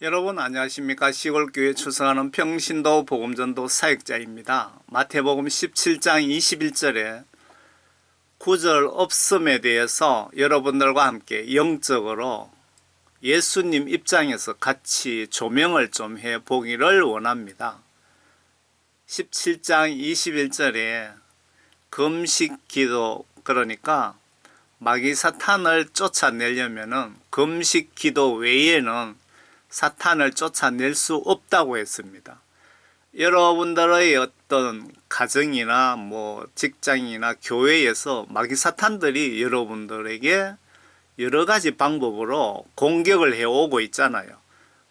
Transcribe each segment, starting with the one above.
여러분 안녕하십니까. 시골교회 출석하는 평신도 복음전도 사역자입니다. 마태복음 17장 21절에 구절 없음에 대해서 여러분들과 함께 영적으로 예수님 입장에서 같이 조명을 좀 해보기를 원합니다. 17장 21절에 금식기도, 그러니까 마귀 사탄을 쫓아내려면은 금식기도 외에는 사탄을 쫓아낼 수 없다고 했습니다. 여러분들의 어떤 가정이나 직장이나 교회에서 마귀 사탄들이 여러분들에게 여러 가지 방법으로 공격을 해오고 있잖아요.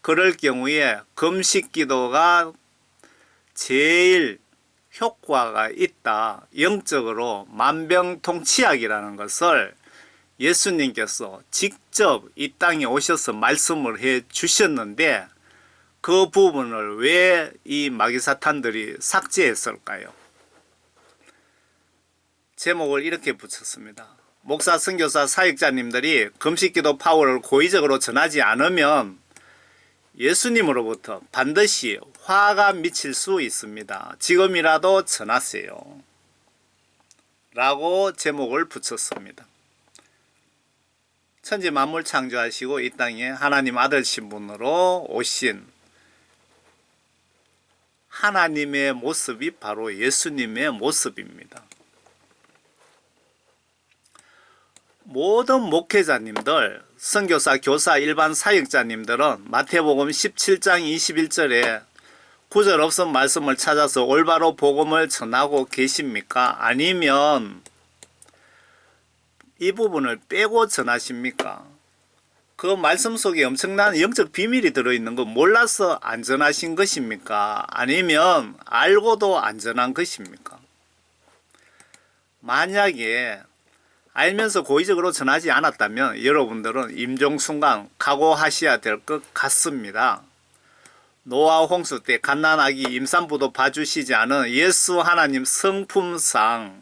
그럴 경우에 금식 기도가 제일 효과가 있다. 영적으로 만병통치약이라는 것을 예수님께서 직접 이 땅에 오셔서 말씀을 해 주셨는데 그 부분을 왜 이 마귀 사탄들이 삭제했을까요? 제목을 이렇게 붙였습니다. 목사, 선교사, 사역자님들이 금식기도 파워를 고의적으로 전하지 않으면 예수님으로부터 반드시 화가 미칠 수 있습니다. 지금이라도 전하세요. 라고 제목을 붙였습니다. 천지 만물 창조하시고 이 땅에 하나님 아들 신분으로 오신 하나님의 모습이 바로 예수님의 모습입니다. 모든 목회자님들, 선교사, 교사, 일반 사역자님들은 마태복음 17장 21절에 구절 없음 말씀을 찾아서 올바로 복음을 전하고 계십니까? 아니면 이 부분을 빼고 전하십니까? 그 말씀 속에 엄청난 영적 비밀이 들어있는 거 몰라서 안 전하신 것입니까? 아니면 알고도 안 전한 것입니까? 만약에 알면서 고의적으로 전하지 않았다면 여러분들은 임종순간 각오하셔야 될 것 같습니다. 노아 홍수 때 갓난아기 임산부도 봐주시지 않은 예수 하나님 성품상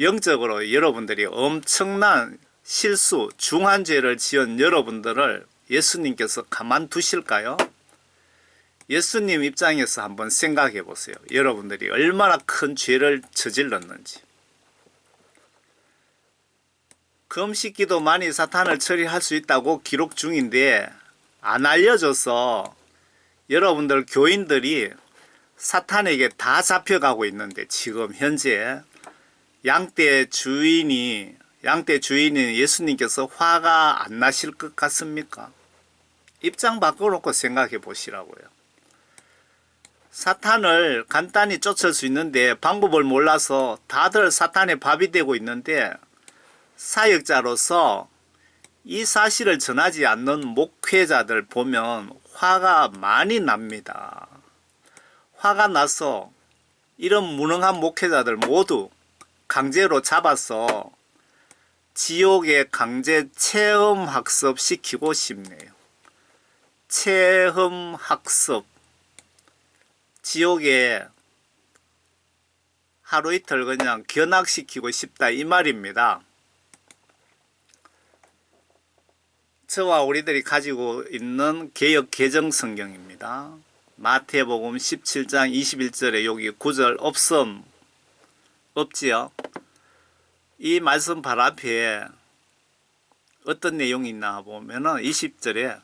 영적으로 여러분들이 엄청난 실수, 중한 죄를 지은 여러분들을 예수님께서 가만두실까요? 예수님 입장에서 한번 생각해 보세요. 여러분들이 얼마나 큰 죄를 저질렀는지. 금식기도만이 사탄을 처리할 수 있다고 기록 중인데 안 알려져서 여러분들 교인들이 사탄에게 다 잡혀가고 있는데 지금 현재 양떼 주인인 예수님께서 화가 안 나실 것 같습니까? 입장 바꿔놓고 생각해 보시라고요. 사탄을 간단히 쫓을 수 있는데 방법을 몰라서 다들 사탄의 밥이 되고 있는데 사역자로서 이 사실을 전하지 않는 목회자들 보면 화가 많이 납니다. 화가 나서 이런 무능한 목회자들 모두 강제로 잡아서 지옥에 강제 체험 학습 시키고 싶네요. 체험 학습. 지옥에 하루 이틀 그냥 견학시키고 싶다 이 말입니다. 저와 우리들이 가지고 있는 개역 개정 성경입니다. 마태복음 17장 21절에 여기 구절 없음 없지요. 이 말씀 발 앞에 어떤 내용이 있나 보면은 20절에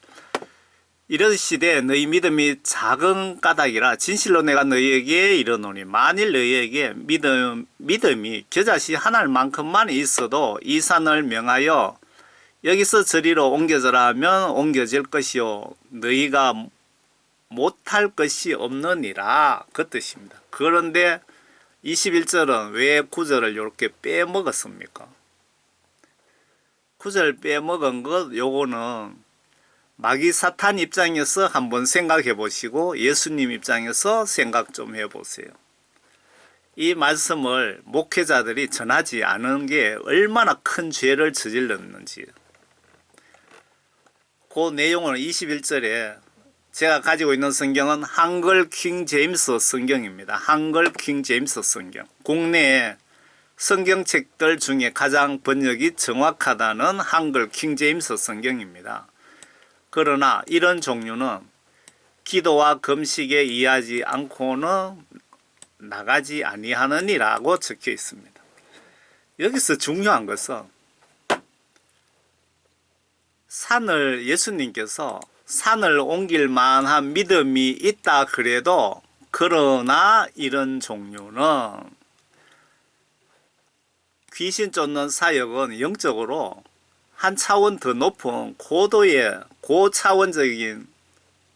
이르시되 너희 믿음이 작은 까닭이라 진실로 내가 너희에게 이르노니 만일 너희에게 믿음이 겨자씨 하나만큼만 있어도 이 산을 명하여 여기서 저리로 옮겨져라 하면 옮겨질 것이요 너희가 못할 것이 없느니라 그 뜻입니다. 그런데 21절은 왜 9절을 이렇게 빼먹었습니까? 9절 빼먹은 것 요거는 마귀 사탄 입장에서 한번 생각해 보시고 예수님 입장에서 생각 좀 해보세요. 이 말씀을 목회자들이 전하지 않은 게 얼마나 큰 죄를 저질렀는지. 그 내용은 21절에 제가 가지고 있는 성경은 한글 킹 제임스 성경입니다. 한글 킹 제임스 성경. 국내에 성경책들 중에 가장 번역이 정확하다는 한글 킹 제임스 성경입니다. 그러나 이런 종류는 기도와 금식에 의하지 않고는 나가지 아니하느니라고 적혀 있습니다. 여기서 중요한 것은 예수님께서 산을 옮길 만한 믿음이 있다 그래도 그러나 이런 종류는 귀신 쫓는 사역은 영적으로 한 차원 더 높은 고차원적인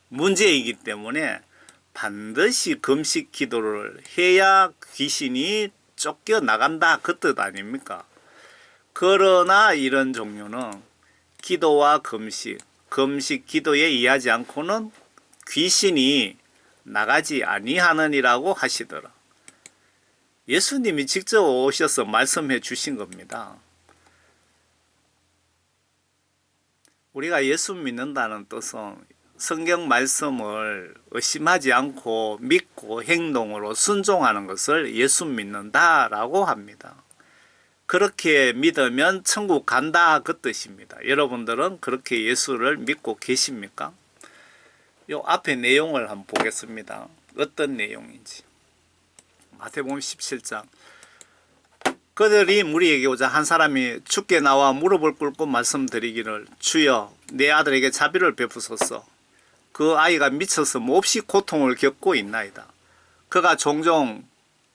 문제이기 때문에 반드시 금식 기도를 해야 귀신이 쫓겨나간다 그 뜻 아닙니까? 그러나 이런 종류는 기도와 금식 기도에 의하지 않고는 귀신이 나가지 아니하느니라고 하시더라. 예수님이 직접 오셔서 말씀해 주신 겁니다. 우리가 예수 믿는다는 뜻은 성경 말씀을 의심하지 않고 믿고 행동으로 순종하는 것을 예수 믿는다라고 합니다. 그렇게 믿으면 천국 간다 그 뜻입니다. 여러분들은 그렇게 예수를 믿고 계십니까? 요 앞에 내용을 한번 보겠습니다. 어떤 내용인지. 마태복음 17장. 그들이 무리에게 오자 한 사람이 주께 나와 무릎을 꿇고 말씀드리기를 주여 내 아들에게 자비를 베푸소서. 그 아이가 미쳐서 몹시 고통을 겪고 있나이다. 그가 종종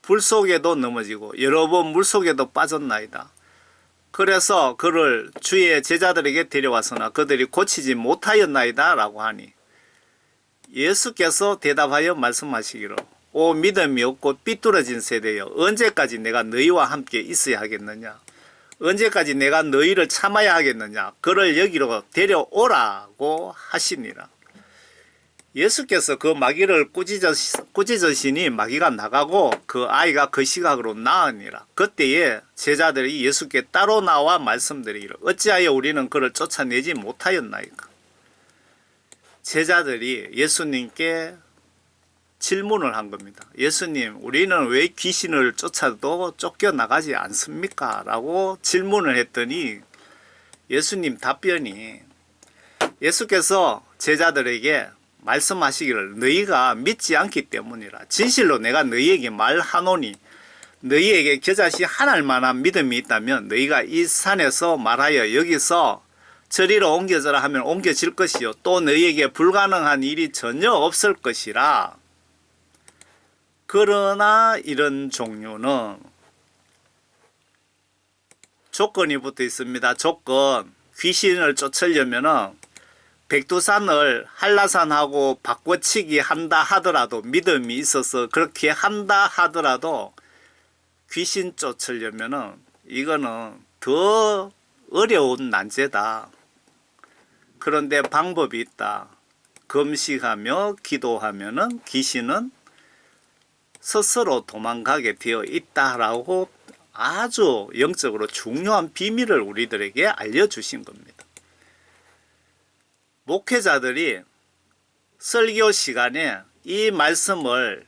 불 속에도 넘어지고 여러 번 물 속에도 빠졌나이다. 그래서 그를 주의 제자들에게 데려왔으나 그들이 고치지 못하였나이다 라고 하니 예수께서 대답하여 말씀하시기를 오 믿음이 없고 삐뚤어진 세대여 언제까지 내가 너희와 함께 있어야 하겠느냐 언제까지 내가 너희를 참아야 하겠느냐 그를 여기로 데려오라고 하시니라. 예수께서 그 마귀를 꾸짖으시니 마귀가 나가고 그 아이가 그 시각으로 나으니라. 그때에 제자들이 예수께 따로 나와 말씀드리기를 어찌하여 우리는 그를 쫓아내지 못하였나이까. 제자들이 예수님께 질문을 한 겁니다. 예수님 우리는 왜 귀신을 쫓아도 쫓겨나가지 않습니까? 라고 질문을 했더니 예수님 답변이 예수께서 제자들에게 말씀하시기를 너희가 믿지 않기 때문이라. 진실로 내가 너희에게 말하노니 너희에게 겨자씨 하나일 만한 믿음이 있다면 너희가 이 산에서 말하여 여기서 저리로 옮겨져라 하면 옮겨질 것이요 또 너희에게 불가능한 일이 전혀 없을 것이라. 그러나 이런 종류는 조건이 붙어 있습니다. 조건. 귀신을 쫓으려면은 백두산을 한라산하고 바꿔치기 한다 하더라도 믿음이 있어서 그렇게 한다 하더라도 귀신 쫓으려면은 이거는 더 어려운 난제다. 그런데 방법이 있다. 금식하며 기도하면은 귀신은 스스로 도망가게 되어 있다라고 아주 영적으로 중요한 비밀을 우리들에게 알려주신 겁니다. 목회자들이 설교 시간에 이 말씀을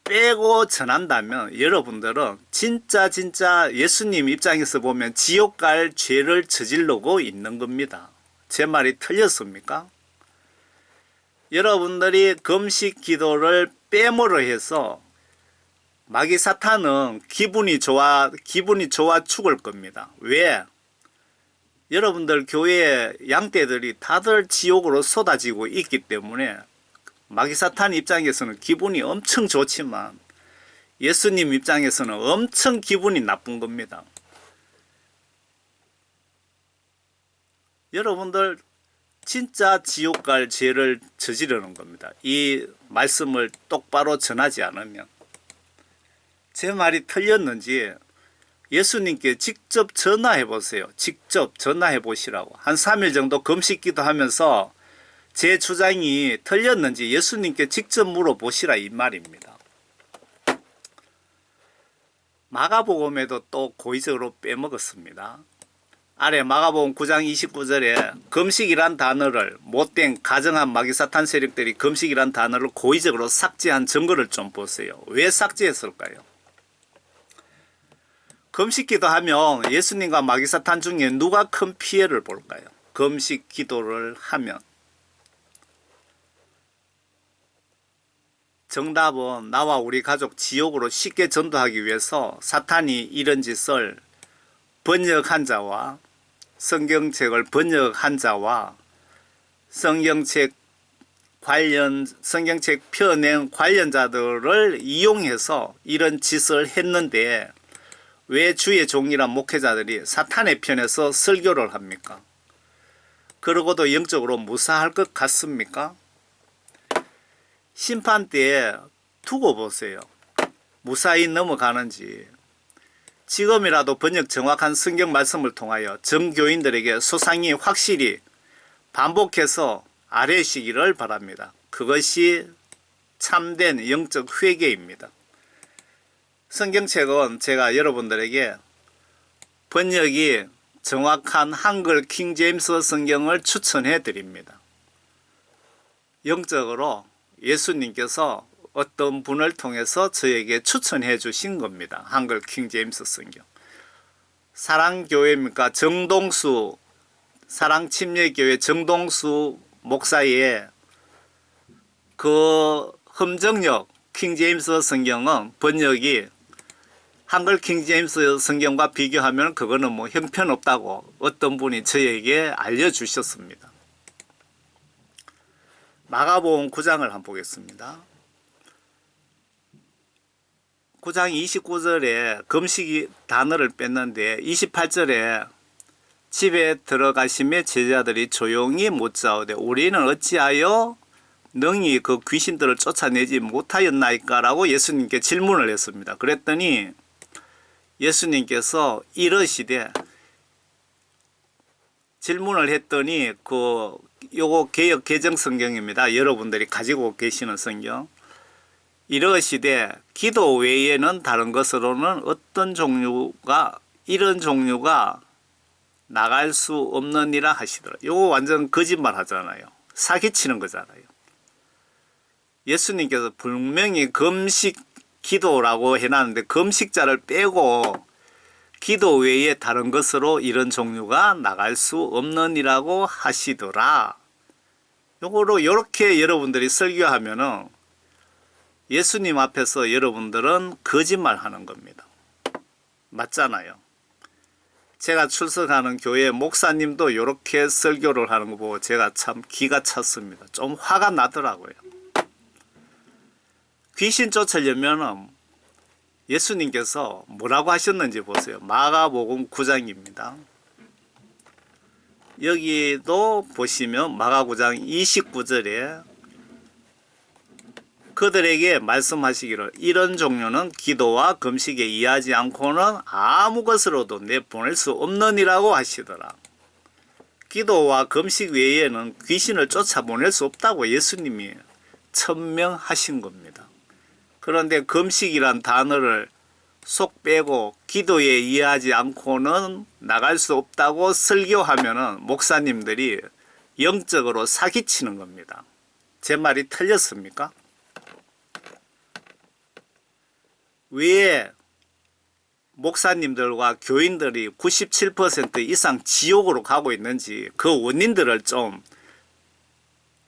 빼고 전한다면 여러분들은 진짜 예수님 입장에서 보면 지옥 갈 죄를 저지르고 있는 겁니다. 제 말이 틀렸습니까? 여러분들이 금식 기도를 빼므로 해서 마귀 사탄은 기분이 좋아 죽을 겁니다. 왜? 여러분들 교회 양떼들이 다들 지옥으로 쏟아지고 있기 때문에 마귀 사탄 입장에서는 기분이 엄청 좋지만 예수님 입장에서는 엄청 기분이 나쁜 겁니다. 여러분들 진짜 지옥 갈 죄를 저지르는 겁니다. 이 말씀을 똑바로 전하지 않으면. 제 말이 틀렸는지 예수님께 직접 전화해 보세요. 직접 전화해 보시라고. 한 3일 정도 금식 기도하면서 제 주장이 틀렸는지 예수님께 직접 물어보시라 이 말입니다. 마가복음에도 또 고의적으로 빼먹었습니다. 아래 마가복음 9장 29절에 금식이란 단어를 못된 가정한 마귀사탄 세력들이 금식이란 단어를 고의적으로 삭제한 증거를 좀 보세요. 왜 삭제했을까요? 금식 기도하면 예수님과 마귀사탄 중에 누가 큰 피해를 볼까요? 금식 기도를 하면 정답은 나와 우리 가족 지옥으로 쉽게 전도하기 위해서 사탄이 이런 짓을 번역한 자와 성경책을 번역한 자와 성경책 펴낸 관련자들을 이용해서 이런 짓을 했는데 왜 주의 종이란 목회자들이 사탄의 편에서 설교를 합니까? 그러고도 영적으로 무사할 것 같습니까? 심판 때에 두고 보세요. 무사히 넘어가는지. 지금이라도 번역 정확한 성경 말씀을 통하여 정교인들에게 소상히 확실히 반복해서 아뢰시기를 바랍니다. 그것이 참된 영적 회개입니다. 성경책은 제가 여러분들에게 번역이 정확한 한글 킹제임스 성경을 추천해 드립니다. 영적으로 예수님께서 어떤 분을 통해서 저에게 추천해 주신 겁니다. 한글 킹제임스 성경. 사랑교회입니까? 정동수, 사랑침례교회 정동수 목사의 그 흠정역 킹제임스 성경은 번역이 한글 킹제임스 성경과 비교하면 그거는 뭐 형편없다고 어떤 분이 저에게 알려주셨습니다. 마가복음 9장을 한번 보겠습니다. 9장 29절에 금식 단어를 뺐는데 28절에 집에 들어가심에 제자들이 조용히 묻자오되 우리는 어찌하여 능히 그 귀신들을 쫓아내지 못하였나이까? 라고 예수님께 질문을 했습니다. 그랬더니 예수님께서 이러시되 질문을 했더니 요거 개역 개정 성경입니다. 여러분들이 가지고 계시는 성경. 이러시되 기도 외에는 다른 것으로는 어떤 종류가 이런 종류가 나갈 수 없느니라 하시더라. 요거 완전 거짓말 하잖아요. 사기치는 거잖아요. 예수님께서 분명히 금식 기도라고 해놨는데 금식자를 빼고 기도 외에 다른 것으로 이런 종류가 나갈 수 없느니라고 하시더라. 요거로 이렇게 여러분들이 설교하면은 예수님 앞에서 여러분들은 거짓말 하는 겁니다. 맞잖아요. 제가 출석하는 교회 목사님도 이렇게 설교를 하는 거 보고 제가 참 기가 찼습니다. 좀 화가 나더라고요. 귀신 쫓으려면 예수님께서 뭐라고 하셨는지 보세요. 마가복음 9장입니다. 여기도 보시면 마가 9장 29절에 그들에게 말씀하시기를 이런 종류는 기도와 금식에 이하지 않고는 아무 것으로도 내보낼 수 없느니라고 하시더라. 기도와 금식 외에는 귀신을 쫓아보낼 수 없다고 예수님이 천명하신 겁니다. 그런데 금식이란 단어를 속 빼고 기도에 이해하지 않고는 나갈 수 없다고 설교하면은 목사님들이 영적으로 사기치는 겁니다. 제 말이 틀렸습니까? 왜 목사님들과 교인들이 97% 이상 지옥으로 가고 있는지 그 원인들을 좀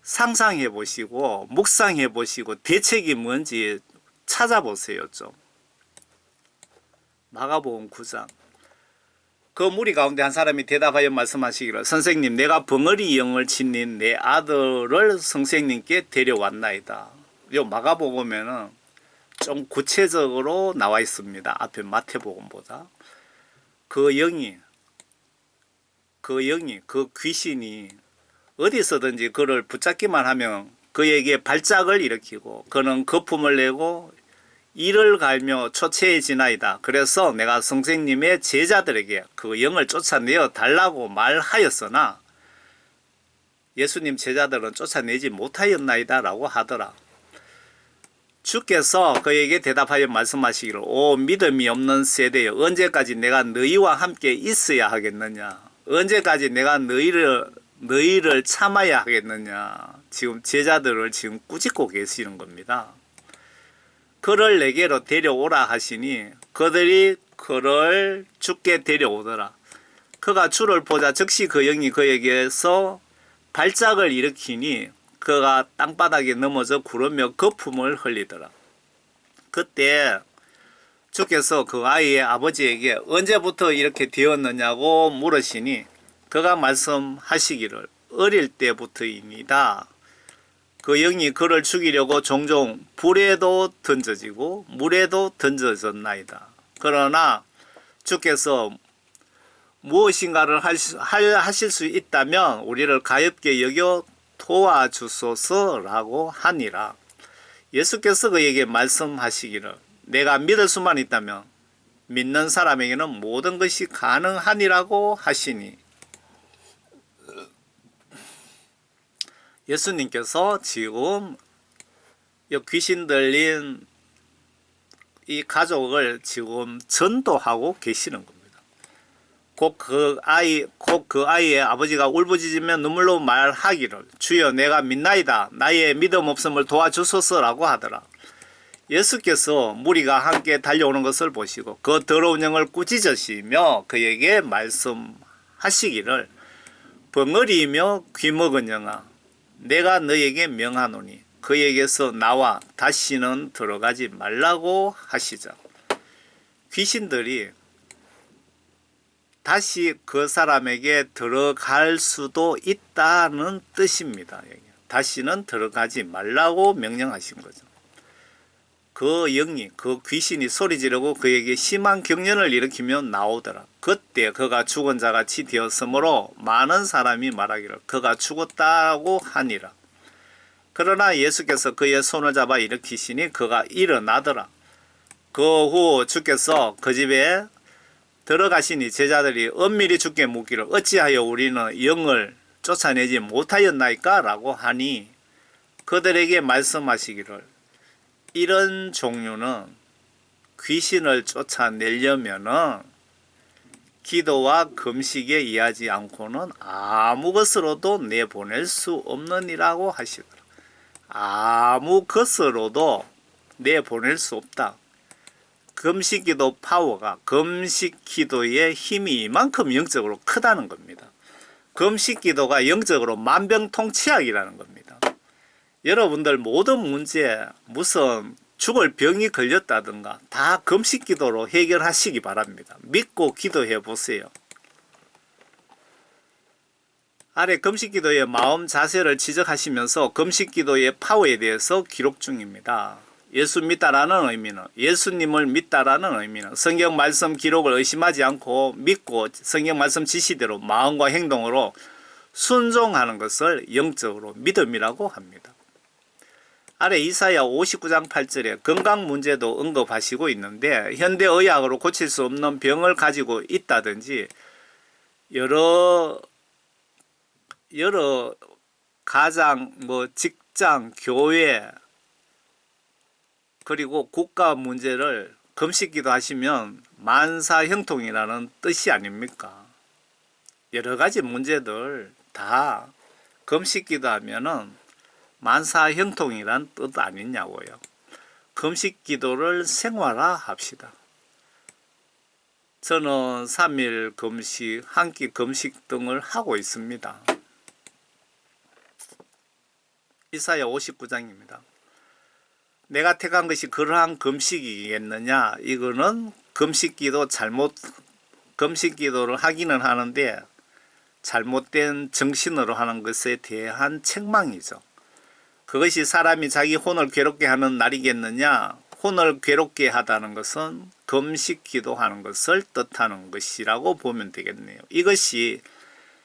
상상해 보시고 묵상해 보시고 대책이 뭔지 찾아보세요. 좀. 마가복음 9장. 그 무리 가운데 한 사람이 대답하여 말씀하시기를 선생님 내가 벙어리 영을 지닌 내 아들을 선생님께 데려왔나이다. 요 마가복음에는 좀 구체적으로 나와 있습니다. 앞에 마태복음보다. 그 귀신이 어디서든지 그를 붙잡기만 하면 그에게 발작을 일으키고 그는 거품을 내고 이를 갈며 초췌해지나이다. 그래서 내가 선생님의 제자들에게 그 영을 쫓아내어 달라고 말하였으나 예수님 제자들은 쫓아내지 못하였나이다 라고 하더라. 주께서 그에게 대답하여 말씀하시기를 오 믿음이 없는 세대여 언제까지 내가 너희와 함께 있어야 하겠느냐. 언제까지 내가 너희를 참아야 하겠느냐. 지금 제자들을 지금 꾸짖고 계시는 겁니다. 그를 내게로 데려오라 하시니 그들이 그를 주께 데려오더라. 그가 주를 보자 즉시 그 영이 그에게서 발작을 일으키니 그가 땅바닥에 넘어져 구르며 거품을 흘리더라. 그때 주께서 그 아이의 아버지에게 언제부터 이렇게 되었느냐고 물으시니 그가 말씀하시기를 어릴 때부터입니다. 그 영이 그를 죽이려고 종종 불에도 던져지고 물에도 던져졌나이다. 그러나 주께서 무엇인가를 하실 수 있다면 우리를 가엾게 여겨 도와주소서라고 하니라. 예수께서 그에게 말씀하시기를 내가 믿을 수만 있다면 믿는 사람에게는 모든 것이 가능하니라고 하시니 예수님께서 지금 귀신 들린 이 가족을 지금 전도하고 계시는 겁니다. 곧 그 아이의 아버지가 울부짖으며 눈물로 말하기를 주여 내가 믿나이다. 나의 믿음 없음을 도와주소서라고 하더라. 예수께서 무리가 함께 달려오는 것을 보시고 그 더러운 영을 꾸짖으시며 그에게 말씀하시기를 벙어리이며 귀먹은 영아 내가 너에게 명하노니 그에게서 나와 다시는 들어가지 말라고 하시자. 귀신들이 다시 그 사람에게 들어갈 수도 있다는 뜻입니다. 다시는 들어가지 말라고 명령하신 거죠. 그 영이 그 귀신이 소리 지르고 그에게 심한 경련을 일으키며 나오더라. 그때 그가 죽은 자같이 되었으므로 많은 사람이 말하기를 그가 죽었다고 하니라. 그러나 예수께서 그의 손을 잡아 일으키시니 그가 일어나더라. 그 후 주께서 그 집에 들어가시니 제자들이 엄밀히 주께 묻기를 어찌하여 우리는 영을 쫓아내지 못하였나이까? 라고 하니 그들에게 말씀하시기를 이런 종류는 귀신을 쫓아내려면은 기도와 금식에 의하지 않고는 아무 것으로도 내보낼 수 없느니라고 하시더라. 아무 것으로도 내보낼 수 없다. 금식기도 파워가 금식기도의 힘이 이만큼 영적으로 크다는 겁니다. 금식기도가 영적으로 만병통치약이라는 겁니다. 여러분들 모든 문제 무슨 죽을 병이 걸렸다든가 다 금식기도로 해결하시기 바랍니다. 믿고 기도해 보세요. 아래 금식기도의 마음 자세를 지적하시면서 금식기도의 파워에 대해서 기록 중입니다. 예수 믿다라는 의미는 예수님을 믿다라는 의미는 성경 말씀 기록을 의심하지 않고 믿고 성경 말씀 지시대로 마음과 행동으로 순종하는 것을 영적으로 믿음이라고 합니다. 아래 이사야 59장 8절에 건강 문제도 언급하시고 있는데 현대의학으로 고칠 수 없는 병을 가지고 있다든지 여러 가장 직장, 교회 그리고 국가 문제를 금식기도 하시면 만사형통이라는 뜻이 아닙니까? 여러 가지 문제들 다 금식기도 하면은 만사형통이란 뜻 아니냐고요. 금식기도를 생활화합시다. 저는 3일 금식, 한 끼 금식 등을 하고 있습니다. 이사야 59장입니다. 내가 택한 것이 그러한 금식이겠느냐? 이거는 금식기도를 하기는 하는데 잘못된 정신으로 하는 것에 대한 책망이죠. 그것이 사람이 자기 혼을 괴롭게 하는 날이겠느냐? 혼을 괴롭게 하다는 것은 금식기도하는 것을 뜻하는 것이라고 보면 되겠네요. 이것이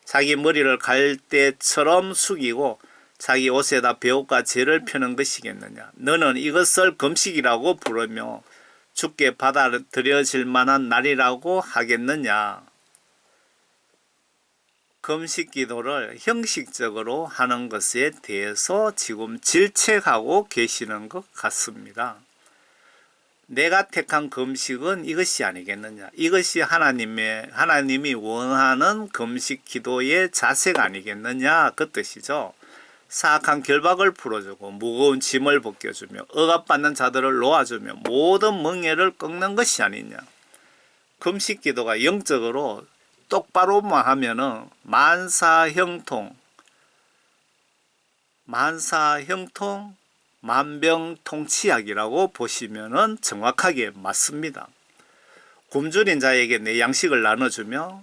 자기 머리를 갈대처럼 숙이고 자기 옷에다 베옷과 재를 펴는 것이겠느냐. 너는 이것을 금식이라고 부르며 주께 받아들여질 만한 날이라고 하겠느냐. 금식기도를 형식적으로 하는 것에 대해서 지금 질책하고 계시는 것 같습니다. 내가 택한 금식은 이것이 아니겠느냐. 이것이 하나님이 원하는 금식기도의 자세가 아니겠느냐. 그 뜻이죠. 사악한 결박을 풀어주고 무거운 짐을 벗겨주며 억압받는 자들을 놓아주며 모든 멍에를 꺾는 것이 아니냐. 금식기도가 영적으로 똑바로만 하면은 만사형통, 만사형통 만병통치약이라고 보시면은 정확하게 맞습니다. 굶주린 자에게 내 양식을 나눠주며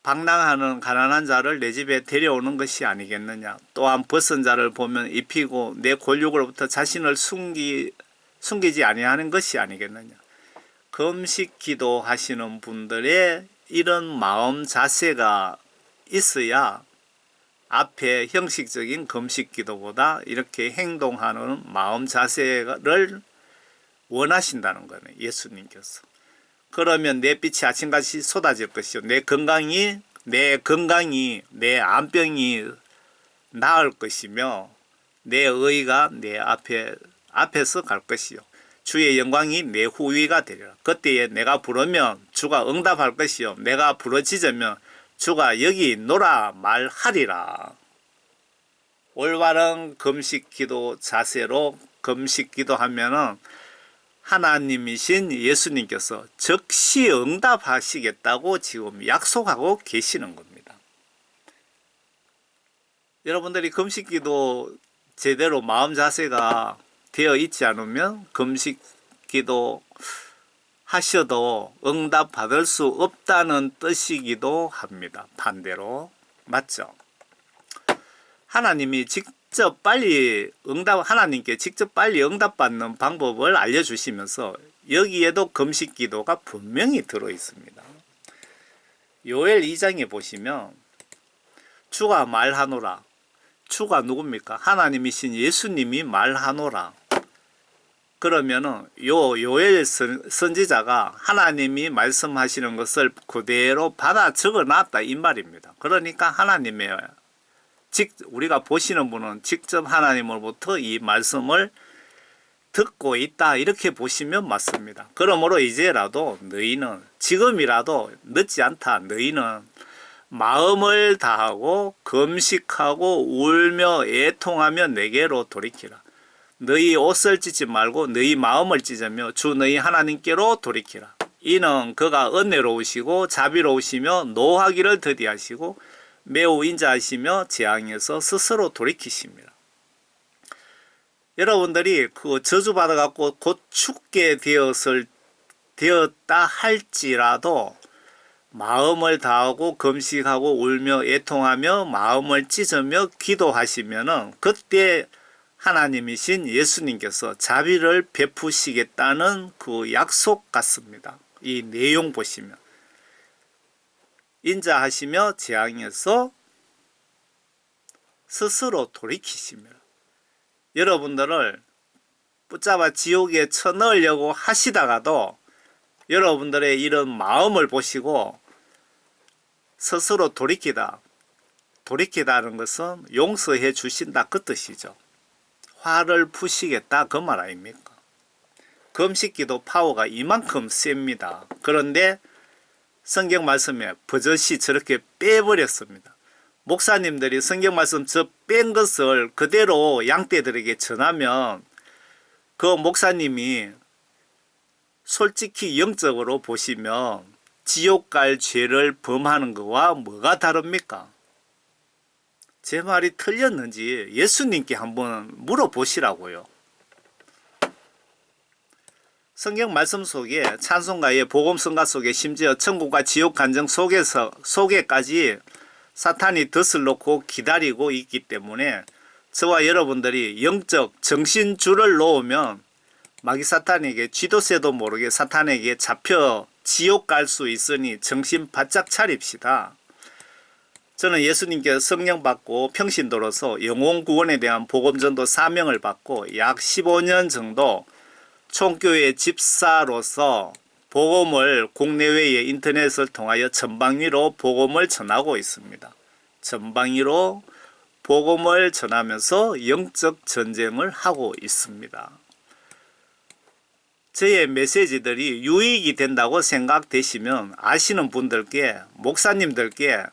방랑하는 가난한 자를 내 집에 데려오는 것이 아니겠느냐. 또한 벗은 자를 보면 입히고 내 골육으로부터 자신을 숨기지 아니하는 것이 아니겠느냐. 금식 기도하시는 분들의 이런 마음 자세가 있어야 앞에 형식적인 금식 기도보다 이렇게 행동하는 마음 자세를 원하신다는 거네, 예수님께서. 그러면 내 빛이 아침같이 쏟아질 것이요, 내 건강이 내 안병이 나을 것이며 내 의가 내 앞에서 갈 것이요, 주의 영광이 내 후위가 되리라. 그때에 내가 부르면 주가 응답할 것이요, 내가 부르짖으면 주가 여기 있노라 말하리라. 올바른 금식 기도 자세로 금식 기도하면은 하나님이신 예수님께서 즉시 응답하시겠다고 지금 약속하고 계시는 겁니다. 여러분들이 금식 기도 제대로 마음 자세가 되어 있지 않으면 금식 기도 하셔도 응답 받을 수 없다는 뜻이기도 합니다. 반대로. 맞죠? 하나님께 직접 빨리 응답받는 방법을 알려주시면서 여기에도 금식 기도가 분명히 들어 있습니다. 요엘 2장에 보시면 주가 말하노라. 주가 누굽니까? 하나님이신 예수님이 말하노라. 그러면은 요엘 선지자가 하나님이 말씀하시는 것을 그대로 받아 적어놨다 이 말입니다. 그러니까 하나님의 우리가 보시는 분은 직접 하나님으로부터 이 말씀을 듣고 있다 이렇게 보시면 맞습니다. 그러므로 이제라도 너희는 지금이라도 늦지 않다. 너희는 마음을 다하고 금식하고 울며 애통하며 내게로 돌이키라. 너희 옷을 찢지 말고 너희 마음을 찢으며 주 너희 하나님께로 돌이키라. 이는 그가 은혜로우시고 자비로우시며 노하기를 더디하시고 매우 인자하시며 재앙에서 스스로 돌이키십니다. 여러분들이 그 저주받아 갖고 곧 죽게 되었다 할지라도 마음을 다하고 금식하고 울며 애통하며 마음을 찢으며 기도하시면은 그때 하나님이신 예수님께서 자비를 베푸시겠다는 그 약속 같습니다. 이 내용 보시면 인자하시며 재앙에서 스스로 돌이키십니다. 여러분들을 붙잡아 지옥에 쳐넣으려고 하시다가도 여러분들의 이런 마음을 보시고 스스로 돌이키다는 것은 용서해 주신다 그 뜻이죠. 화를 푸시겠다 그 말 아닙니까? 금식기도 파워가 이만큼 셉니다. 그런데 성경 말씀에 버젓이 저렇게 빼버렸습니다. 목사님들이 성경 말씀 저 뺀 것을 그대로 양떼들에게 전하면 그 목사님이 솔직히 영적으로 보시면 지옥 갈 죄를 범하는 것과 뭐가 다릅니까? 제 말이 틀렸는지 예수님께 한번 물어보시라고요. 성경 말씀 속에 찬송가의 복음성가 속에 심지어 천국과 지옥 간정 속에까지 사탄이 덫을 놓고 기다리고 있기 때문에 저와 여러분들이 영적 정신줄을 놓으면 마귀 사탄에게 쥐도새도 모르게 사탄에게 잡혀 지옥 갈 수 있으니 정신 바짝 차립시다. 저는 예수님께 성령 받고 평신도로서 영혼 구원에 대한 복음전도 사명을 받고 약 15년 정도 총교회 집사로서 복음을 국내외의 인터넷을 통하여 전방위로 복음을 전하고 있습니다. 전방위로 복음을 전하면서 영적 전쟁을 하고 있습니다. 저의 메시지들이 유익이 된다고 생각되시면 아시는 분들께, 목사님들께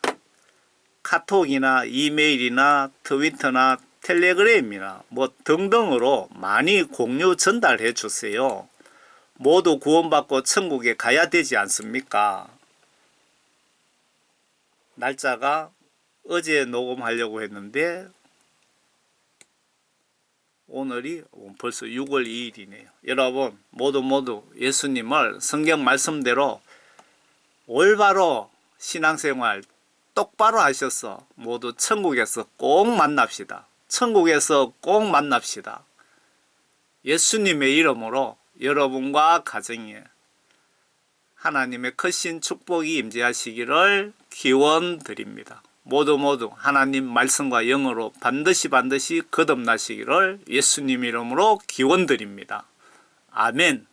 카톡이나 이메일이나 트위터나 텔레그램이나 뭐 등등으로 많이 공유 전달해 주세요. 모두 구원받고 천국에 가야 되지 않습니까? 날짜가 어제 녹음하려고 했는데 오늘이 벌써 6월 2일이네요. 여러분 모두 예수님을 성경 말씀대로 올바로 신앙생활 똑바로 하셔서 모두 천국에서 꼭 만납시다. 천국에서 꼭 만납시다. 예수님의 이름으로 여러분과 가정에 하나님의 크신 축복이 임재하시기를 기원드립니다. 모두 하나님 말씀과 영으로 반드시 거듭나시기를 예수님 이름으로 기원드립니다. 아멘.